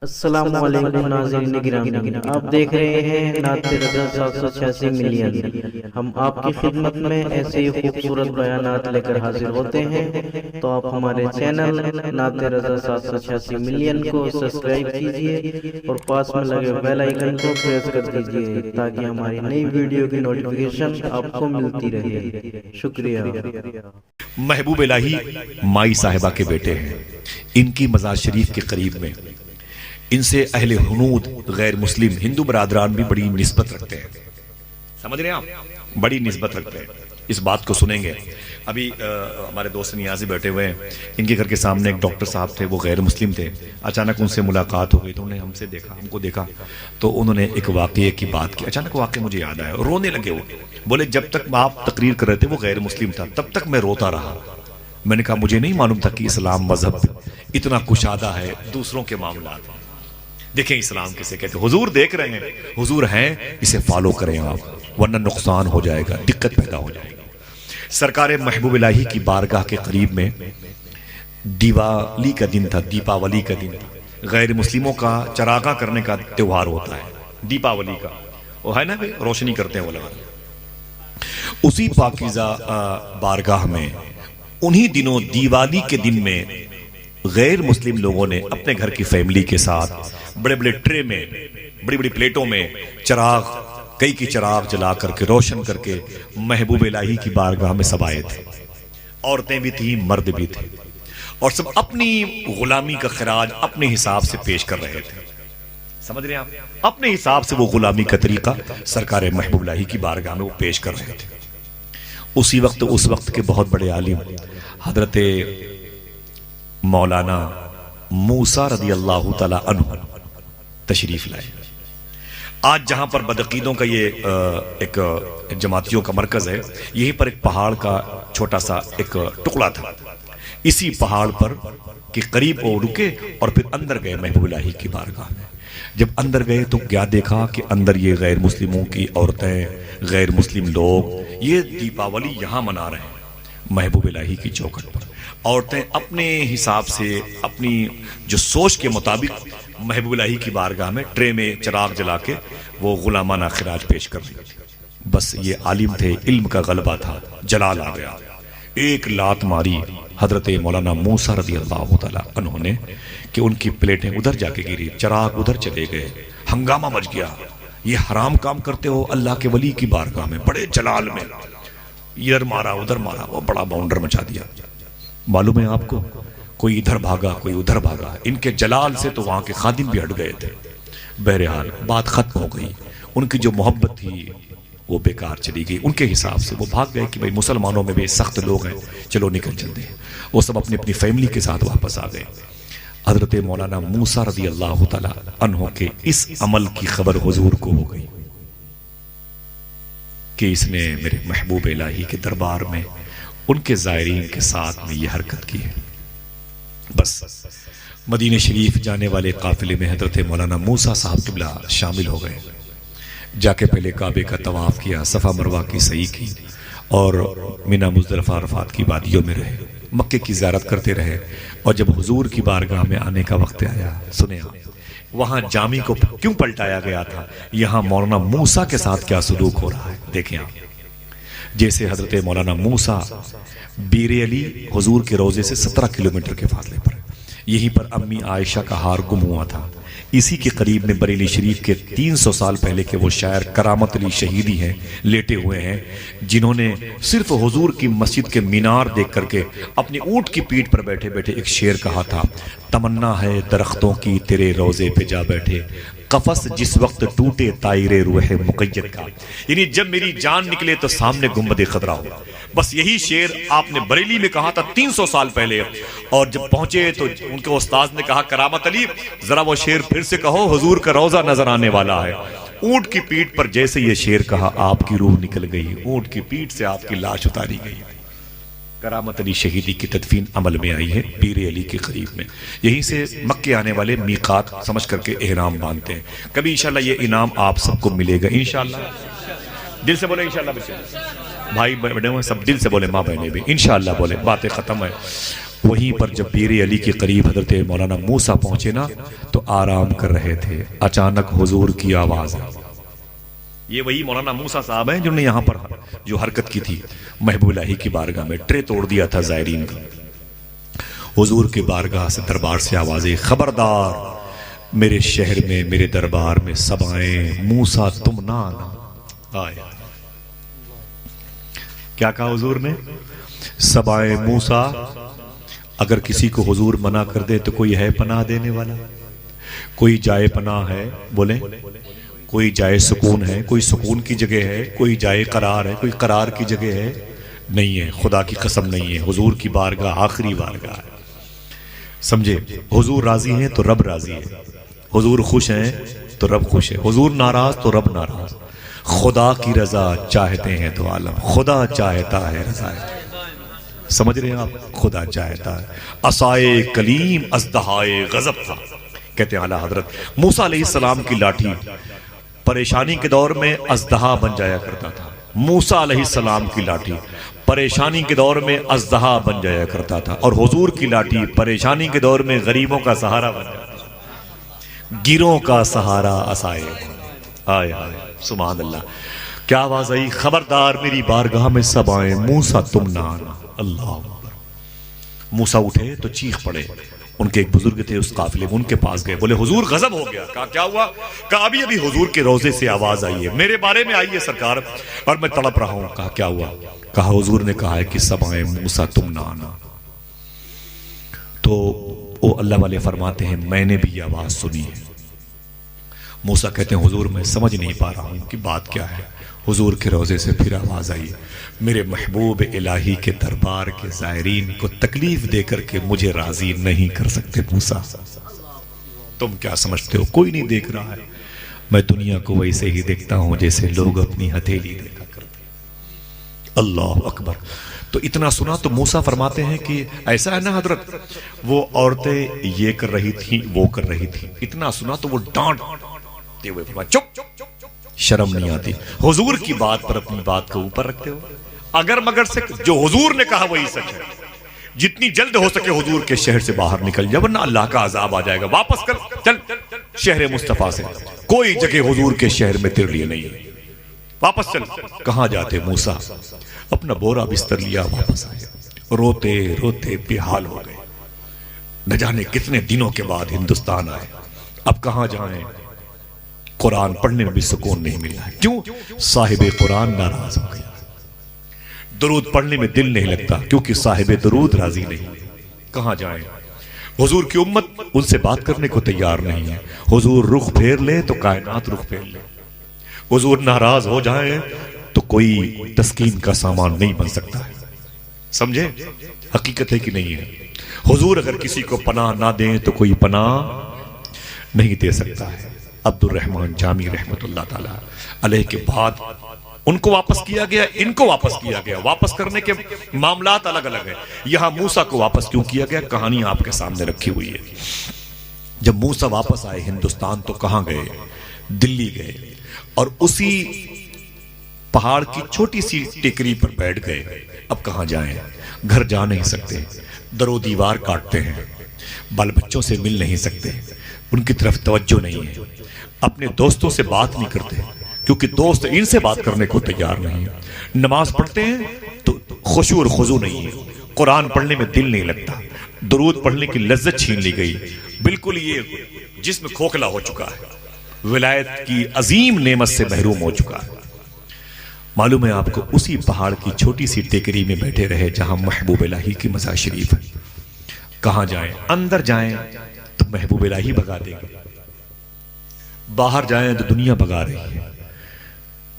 السلام علیکم ناظرین گرامی، آپ دیکھ رہے ہیں نعت رضا 786 ملین۔ ہم آپ کی خدمت میں ایسے ہی خوبصورت بیانات لے کر حاضر ہوتے ہیں، تو آپ ہمارے چینل نعت رضا 786 ملین کو سبسکرائب کیجئے اور پاس میں لگے بیل آئیکن کو پریس کر دیجئے تاکہ ہماری نئی ویڈیو کی نوٹیفیکیشن آپ کو ملتی رہے۔ شکریہ۔ محبوب الہی مائی صاحبہ کے بیٹے ہیں، ان کی مزار شریف کے قریب میں ان سے اہل ہنود غیر مسلم ہندو برادران بھی بڑی نسبت رکھتے ہیں۔ سمجھ رہے ہیں آپ؟ بڑی نسبت رکھتے ہیں۔ اس بات کو سنیں گے۔ ابھی ہمارے دوست نیازی بیٹھے ہوئے ہیں، ان کے گھر کے سامنے ایک ڈاکٹر صاحب تھے، وہ غیر مسلم تھے۔ اچانک ان سے ملاقات ہو گئی تو انہوں نے ہم کو دیکھا تو انہوں نے ایک واقعے کی بات کی۔ اچانک واقعہ مجھے یاد آیا، رونے لگے۔ وہ بولے جب تک آپ تقریر کر رہے تھے وہ غیر مسلم تھا، تب تک میں روتا رہا۔ میں نے کہا مجھے نہیں معلوم تھا کہ اسلام مذہب اتنا کشادہ ہے دوسروں کے معاملات۔ دیکھیں اسلام کسے کہتے ہیں، حضور دیکھ رہے ہیں، حضور ہیں، اسے فالو کریں آپ، ورنہ نقصان ہو جائے گا، دقت پیدا ہو جائے گا۔ سرکار محبوب الہی کی بارگاہ کے قریب میں دیوالی کا دن تھا، دیپاولی کا دن تھا۔ غیر مسلموں کا چراغاں کرنے کا تہوار ہوتا ہے دیپاولی کا، وہ ہے نا روشنی کرتے ہیں وہ لوگ۔ اسی پاکیزہ بارگاہ میں انہی دنوں دیوالی کے دن میں غیر مسلم لوگوں نے اپنے گھر کی فیملی کے ساتھ بڑے بڑے ٹرے میں، بڑی بڑی پلیٹوں میں چراغ، کئی کی چراغ جلا کر کے روشن کر کے محبوب الہی کی بارگاہ میں سب آئے تھے۔ عورتیں بھی تھیں، مرد بھی تھے، اور سب اپنی غلامی کا خراج اپنے حساب سے پیش کر رہے تھے۔ سمجھ رہے ہیں آپ؟ اپنے حساب سے وہ غلامی کا طریقہ سرکار محبوب الہی کی بارگاہ میں وہ پیش کر رہے تھے۔ اس وقت کے بہت بڑے عالم حضرت مولانا موسیٰ رضی اللہ تعالی عنہ تشریف لائے۔ آج جہاں پر بدعقیدوں کا یہ ایک جماعتیوں کا مرکز ہے، یہیں پر ایک پہاڑ کا چھوٹا سا ایک ٹکڑا تھا۔ اسی پہاڑ پر کے قریب وہ رکے اور پھر اندر گئے محبوب الہی کی بارگاہ میں۔ جب اندر گئے تو کیا دیکھا کہ اندر یہ غیر مسلموں کی عورتیں، غیر مسلم لوگ یہ دیپاولی یہاں منا رہے ہیں محبوب الہی کی چوکھٹ پر۔ عورتیں اپنے حساب سے اپنی جو سوچ کے مطابق محبوب الہی کی بارگاہ میں ٹرے میں چراغ جلا کے وہ غلامانہ خراج پیش کر رہی تھی۔ بس یہ عالم تھے، علم کا غلبہ تھا، جلال آ گیا۔ ایک لات ماری حضرت مولانا موسیٰ رضی اللہ تعالی عنہ نے کہ ان کی پلیٹیں ادھر جا کے گری، چراغ ادھر چلے گئے، ہنگامہ مچ گیا۔ یہ حرام کام کرتے ہو اللہ کے ولی کی بارگاہ میں، بڑے جلال میں، ادھر مارا ادھر مارا، وہ بڑا باؤنڈر مچا دیا۔ معلوم ہے آپ کو، کوئی ادھر بھاگا کوئی ادھر بھاگا، ان کے جلال سے تو وہاں کے خادم بھی ہٹ گئے تھے۔ بہرحال بات ختم ہو گئی، ان کی جو محبت تھی وہ بیکار چلی گئی۔ ان کے حساب سے وہ بھاگ گئے کہ بھئی مسلمانوں میں بھی سخت لوگ ہیں، چلو نکل چلتے ہیں۔ وہ سب اپنی اپنی فیملی کے ساتھ واپس آ گئے۔ حضرت مولانا موسیٰ رضی اللہ تعالی عنہ کے اس عمل کی خبر حضور کو ہو گئی کہ اس نے میرے محبوب الہی کے دربار میں ان کے زائرین کے ساتھ میں یہ حرکت کی ہے۔ بس مدینہ شریف جانے والے قافلے میں حضرت مولانا موسیٰ صاحب قبلہ شامل ہو گئے۔ جا کے پہلے کعبے کا طواف کیا، صفا مروہ کی سعی کی، اور منی مزدلفہ عرفات کی وادیوں میں رہے، مکے کی زیارت کرتے رہے۔ اور جب حضور کی بارگاہ میں آنے کا وقت آیا، سنیں آپ، وہاں جامی کو کیوں پلٹایا گیا تھا، یہاں مولانا موسیٰ کے ساتھ کیا سلوک ہو رہا ہے دیکھیں آپ۔ جیسے حضرت مولانا موسیٰ بیر علی حضور کے روضے سے 17 کلومیٹر کے فاصلے پر، یہیں پر امی عائشہ کا ہار گم ہوا تھا۔ اسی کے قریب میں بریلی شریف کے 300 سال پہلے کے وہ شاعر کرامت علی شہیدی ہیں، لیٹے ہوئے ہیں، جنہوں نے صرف حضور کی مسجد کے مینار دیکھ کر کے اپنی اونٹ کی پیٹھ پر بیٹھے بیٹھے ایک شعر کہا تھا، تمنا ہے درختوں کی تیرے روضے پہ جا بیٹھے، قفس جس وقت ٹوٹے طائر روح مقید کا، یعنی جب میری جان نکلے تو سامنے گنبد خضرا ہو۔ بس یہی شعر آپ نے بریلی میں کہا تھا 300 سال پہلے، اور جب پہنچے تو ان کے استاذ نے کہا کرامت علی ذرا وہ شعر پھر سے کہو، حضور کا روضہ نظر آنے والا ہے۔ اونٹ کی پیٹھ پر جیسے یہ شعر کہا آپ کی روح نکل گئی، اونٹ کی پیٹھ سے آپ کی لاش اتاری گئی۔ کرامت علی شہیدی کی تدفین عمل میں آئی ہے پیر علی کے قریب میں۔ یہیں سے مکے آنے والے میقات سمجھ کر کے احرام باندھتے ہیں۔ کبھی انشاءاللہ یہ انعام آپ سب کو ملے گا انشاءاللہ۔ دل سے بولے انشاءاللہ، بھائی بڑے ہوئے سب دل سے بولے، ماں بہنیں بھی انشاءاللہ بولے، باتیں ختم ہے۔ وہیں پر جب پیر علی کے قریب حضرت مولانا موسیٰ پہنچے نا تو آرام کر رہے تھے، اچانک حضور کی آواز آئی۔ یہ وہی مولانا موسیٰ صاحب ہیں جنہوں نے یہاں پر جو حرکت کی تھی محبوب الہی کی بارگاہ میں، ٹرے توڑ دیا تھا زائرین کا۔ حضور کے بارگاہ سے، دربار سے آواز آئی، خبردار میرے شہر میں، میرے دربار میں سبائیں موسیٰ تم نہ آنا۔ آیا کیا کہا حضور نے؟ سبائیں موسیٰ، اگر کسی کو حضور منع کر دے تو کوئی ہے پناہ دینے والا؟ کوئی جائے پناہ ہے؟ بولیں، کوئی جائے سکون ہے؟ کوئی سکون کی جگہ ہے؟ کوئی جائے قرار ہے؟ کوئی قرار کی جگہ ہے؟ نہیں ہے، خدا کی قسم نہیں ہے۔ حضور کی بارگاہ آخری بارگاہ ہے، سمجھے؟ حضور راضی ہیں تو رب راضی ہے، حضور خوش ہیں تو رب خوش ہے، حضور ناراض تو رب ناراض۔ خدا کی رضا چاہتے ہیں تو عالم، خدا چاہتا ہے رضا ہے، سمجھ رہے ہیں آپ؟ خدا چاہتا ہے۔ عصائے کلیم ازدہائے غضب تھا، کہتے ہیں اعلیٰ حضرت موسیٰ علیہ السلام کی لاٹھی پریشانی کے دور میں ازدہا بن جایا کرتا تھا۔ موسیٰ علیہ السلام کی لاٹھی پریشانی کے دور میں ازدہا بن جایا کرتا تھا، اور حضور کی لاٹھی پریشانی کے دور میں غریبوں کا سہارا بن جاتا تھا، گیروں کا سہارا عصائے۔ آئے آئے سبحان اللہ، کیا آواز آئی؟ خبردار میری بارگاہ میں سب آئیں، موسیٰ تم نہ آنا۔ اللہ اکبر۔ موسیٰ اٹھے تو چیخ پڑے، ان کے ایک بزرگ تھے اس قافلے میں، ان کے پاس گئے، بولے حضور غضب ہو گیا۔ کہا کیا ہوا؟ کہا ابھی ابھی حضور کے روضے سے آواز آئی ہے، میرے بارے میں آئی ہے سرکار، اور میں تڑپ رہا ہوں۔ کہا کیا ہوا؟ کہا حضور نے کہا ہے کہ سب آئیں، موسیٰ تم نہ آنا۔ تو وہ اللہ والے فرماتے ہیں میں نے بھی یہ آواز سنی ہے۔ موسیٰ کہتے ہیں حضور میں سمجھ نہیں پا رہا ہوں کہ بات کیا ہے۔ حضور کے روضے سے پھر آواز آئی، میرے محبوب الہی کے دربار کے زائرین کو تکلیف دے کر کے مجھے راضی نہیں کر سکتے موسیٰ۔ تم کیا سمجھتے ہو کوئی نہیں دیکھ رہا ہے؟ میں دنیا کو ویسے ہی دیکھتا ہوں جیسے لوگ اپنی ہتھیلی دیکھا کرتے۔ اللہ اکبر۔ تو اتنا سنا تو موسیٰ فرماتے ہیں کہ ایسا ہے نا حضرت، وہ عورتیں یہ کر رہی تھیں وہ کر رہی تھیں، اتنا سنا تو وہ ڈانٹتے ہوئے فرمایا چپ، شرم نہیں آتی؟ حضور کی بات پر اپنی بات کو اوپر رکھتے ہو؟ اگر مگر سے جو حضور نے کہا وہی سچ ہے، جتنی جلد ہو سکے حضور کے شہر سے باہر نکل جا ورنہ اللہ کا عذاب آ جائے گا۔ واپس کر، چل شہر مصطفیٰ سے، کوئی جگہ حضور کے شہر میں تیرے لیے نہیں ہے، واپس چل۔ کہاں جاتے موسیٰ؟ اپنا بورا بستر لیا واپس آئے، روتے روتے بے حال ہو گئے۔ نہ جانے کتنے دنوں کے بعد ہندوستان آئے، اب کہاں جائیں؟ قرآن پڑھنے میں بھی سکون نہیں مل رہا ہے، کیوں؟ صاحب قرآن ناراض ہو گیا۔ درود پڑھنے میں دل نہیں لگتا کیونکہ صاحب درود راضی نہیں۔ کہاں جائیں؟ حضور کی امت ان سے بات کرنے کو تیار نہیں ہے۔ حضور رخ پھیر لے تو کائنات رخ پھیر لے، حضور ناراض ہو جائیں تو کوئی تسکین کا سامان نہیں بن سکتا ہے، سمجھے؟ حقیقت ہے کہ نہیں ہے؟ حضور اگر کسی کو پناہ نہ دیں تو کوئی پناہ نہیں دے سکتا ہے۔ عبد الرحمن جامی رحمت اللہ تعالی علیہ کے بعد ان کو واپس کیا گیا، ان کو واپس کیا گیا۔ واپس کرنے کے معاملات الگ الگ ہیں۔ یہاں موسیٰ کو واپس کیوں کیا گیا؟ کہانی آپ کے سامنے رکھی ہوئی ہے۔ جب موسیٰ واپس آئے ہندوستان تو کہاں گئے؟ دلی گئے، اور اسی پہاڑ کی چھوٹی سی ٹیکری پر بیٹھ گئے۔ اب کہاں جائیں؟ گھر جا نہیں سکتے، در و دیوار کاٹتے ہیں، بال بچوں سے مل نہیں سکتے، ان کی طرف توجہ نہیں ہے، اپنے دوستوں سے بات نہیں کرتے کیونکہ دوست ان سے بات کرنے کو تیار نہیں ہے۔ نماز پڑھتے ہیں تو خشوع اور خضوع نہیں ہے، قرآن پڑھنے میں دل نہیں لگتا، درود پڑھنے کی لذت چھین لی گئی، بالکل یہ جسم کھوکھلا ہو چکا ہے، ولایت کی عظیم نعمت سے محروم ہو چکا ہے۔ معلوم ہے آپ کو، اسی پہاڑ کی چھوٹی سی ٹیکری میں بیٹھے رہے جہاں محبوب الہی کی مزار شریف ہے۔ کہاں جائیں؟ اندر جائیں تو محبوب الہی بھگا دے گا، باہر جائیں تو دنیا بھگا رہی ہے،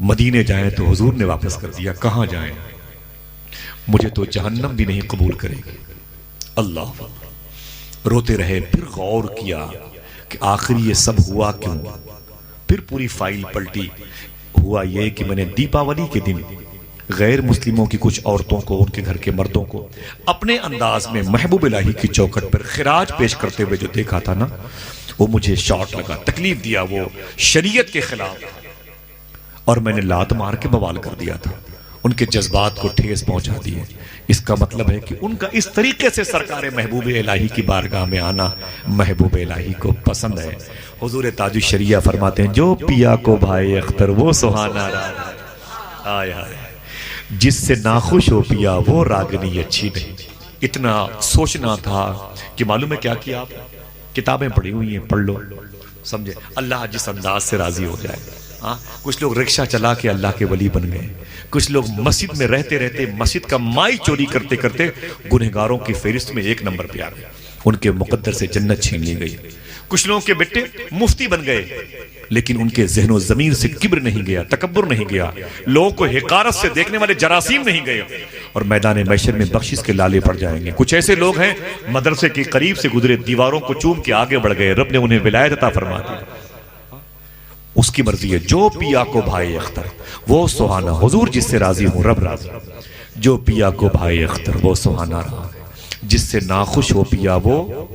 مدینے جائیں تو حضور نے واپس کر دیا۔ کہاں جائیں؟ مجھے تو جہنم بھی نہیں قبول کرے گی۔ اللہ روتے رہے، پھر غور کیا کہ آخر یہ سب ہوا کیوں؟ پھر پوری فائل پلٹی۔ ہوا یہ کہ میں نے دیپاولی کے دن غیر مسلموں کی کچھ عورتوں کو، ان کے گھر کے مردوں کو اپنے انداز میں محبوب الہی کی چوکھٹ پر خراج پیش کرتے ہوئے جو دیکھا تھا نا، وہ مجھے شاٹ لگا، تکلیف دیا، وہ شریعت کے خلاف، اور میں نے لات مار کے بوال کر دیا تھا۔ ان کے جذبات کو ٹھیس پہنچا دی ہے۔ اس کا مطلب ہے کہ ان کا اس طریقے سے سرکار محبوب الہی کی بارگاہ میں آنا محبوب الہی کو پسند ہے۔ حضور تاج الشریعہ فرماتے ہیں جو پیا کو بھائے اختر وہ سہانا راگ، آئے آئے جس سے ناخوش ہو پیا وہ راگنی اچھی نہیں۔ اتنا سوچنا تھا کہ معلوم ہے کیا کیا آپ؟ کتابیں پڑھی ہوئی ہیں، پڑھ لو، سمجھے؟ اللہ جس انداز سے راضی ہو جائے۔ کچھ لوگ رکشہ چلا کے اللہ کے ولی بن گئے، کچھ لوگ مسجد میں رہتے رہتے مسجد کا مائی چوری کرتے کرتے گنہگاروں کی فہرست میں 1 نمبر پہ آ گئے، ان کے مقدر سے جنت چھین لی گئی۔ کچھ لوگوں کے بیٹے مفتی بن گئے لیکن ان کے ذہن و ضمیر سے کبر نہیں گیا، تکبر نہیں گیا، لوگوں کو حقارت سے دیکھنے والے جراثیم نہیں گئے، اور میدان محشر میں بخشش کے لالے پڑ جائیں گے۔ کچھ ایسے لوگ ہیں مدرسے کے قریب سے گزرے، دیواروں کو چوم کے آگے بڑھ گئے، رب نے انہیں ولایت عطا فرما دی۔ اس کی مرضی ہے جو پیا کو بھائی اختر وہ سہانا، حضور جس سے راضی ہوں رب راضی، جو پیا کو بھائی اختر وہ سہانا راگ، جس سے ناخوش ہو پیا وہ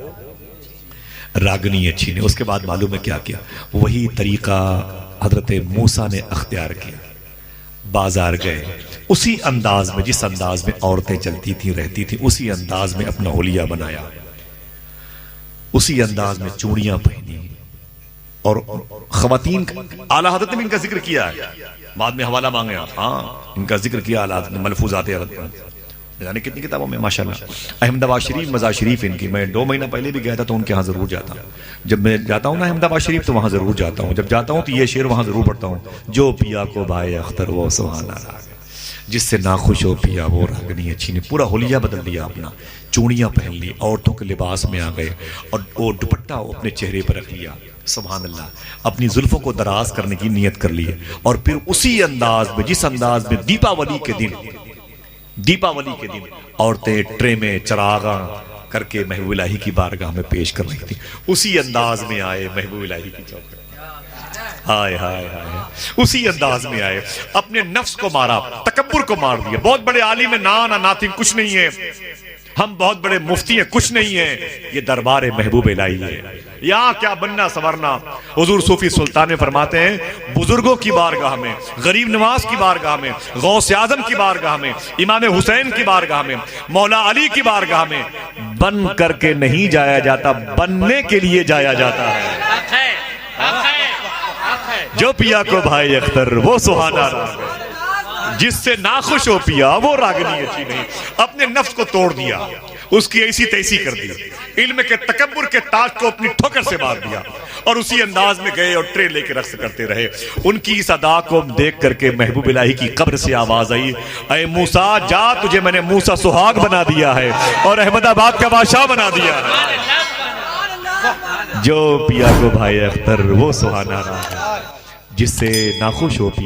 راگنی اچھی نے۔ اس کے بعد معلوم ہے کیا کیا؟ وہی طریقہ حضرت موسیٰ نے اختیار کیا، بازار گئے، اسی انداز میں جس انداز میں عورتیں چلتی تھیں رہتی تھیں اسی انداز میں اپنا حلیہ بنایا، اسی انداز میں چوڑیاں پہنی، اور خواتین اعلیٰ حضرت نے بھی ان کا ذکر کیا ہے، بعد میں حوالہ مانگے آپ، ہاں ان کا ذکر کیا اعلیٰ حضرت نے ملفوظات حضرت نے، جانے کتنی کتابوں میں ماشاءاللہ۔ احمد آباد شریف مزار شریف ان کی، میں 2 مہینہ پہلے بھی گیا تھا تو ان کے ہاں ضرور جاتا ہوں، جب میں جاتا ہوں نا احمد آباد شریف تو وہاں ضرور جاتا ہوں، جب جاتا ہوں تو یہ شعر وہاں ضرور پڑھتا ہوں، جو پیا کو بھائے اختر وہ سہانا راگ، جس سے ناخوش ہو پیا وہ راگنی اچھی نے۔ پورا حلیہ بدل دیا اپنا، چوڑیاں پہن لی، عورتوں کے لباس میں آ گئے، اور وہ دوپٹہ اپنے چہرے پر رکھ لیا، سبحان اللہ، اپنی زلفوں کو دراز کرنے کی نیت کر لی، اور پھر اسی انداز میں جس انداز میں دیپاولی کے دن عورتیں ٹرے میں چراغاں کر کے محبوب الہی کی بارگاہ میں پیش کر رہی تھی، اسی انداز میں آئے محبوب الہی کی چوک پر، ہائے ہائے ہائے، اسی انداز میں آئے، اپنے نفس کو مارا، تکبر کو مار دیا۔ بہت بڑے عالم ہیں، نانا ناتھنگ کچھ نہیں ہے، ہم بہت بڑے مفتی ہیں کچھ نہیں ہے، یہ دربار محبوب الہی ہے، یہاں کیا بننا سورنا۔ حضور صوفی سلطان فرماتے ہیں بزرگوں کی بارگاہ میں، غریب نواز کی بارگاہ میں، غوث اعظم کی بارگاہ میں، امام حسین کی بارگاہ میں، مولا علی کی بارگاہ میں بن کر کے نہیں جایا جاتا، بننے کے لیے جایا جاتا ہے۔ جو پیا کو بھائی اختر وہ سہانا راگ، جس سے ناخوش ہو پیا وہ راگنی اچھی نہیں۔ اپنے نفس کو توڑ دیا، اس کی ایسی تیسی کر دی، علم کے تکبر کے تاج کو اپنی ٹھوکر سے مار دیا، اور اسی انداز میں گئے اور ٹرے لے کے رقص کرتے رہے۔ ان کی اس ادا کو دیکھ کر کے محبوب الہی کی قبر سے آواز آئی، اے موسیٰ جا، تجھے میں نے موسیٰ سہاگ بنا دیا ہے اور احمد آباد کا بادشاہ بنا دیا ہے۔ جو پیا کو بھائی اختر وہ سہانا راگ، جس سے ناخوش ہو پیا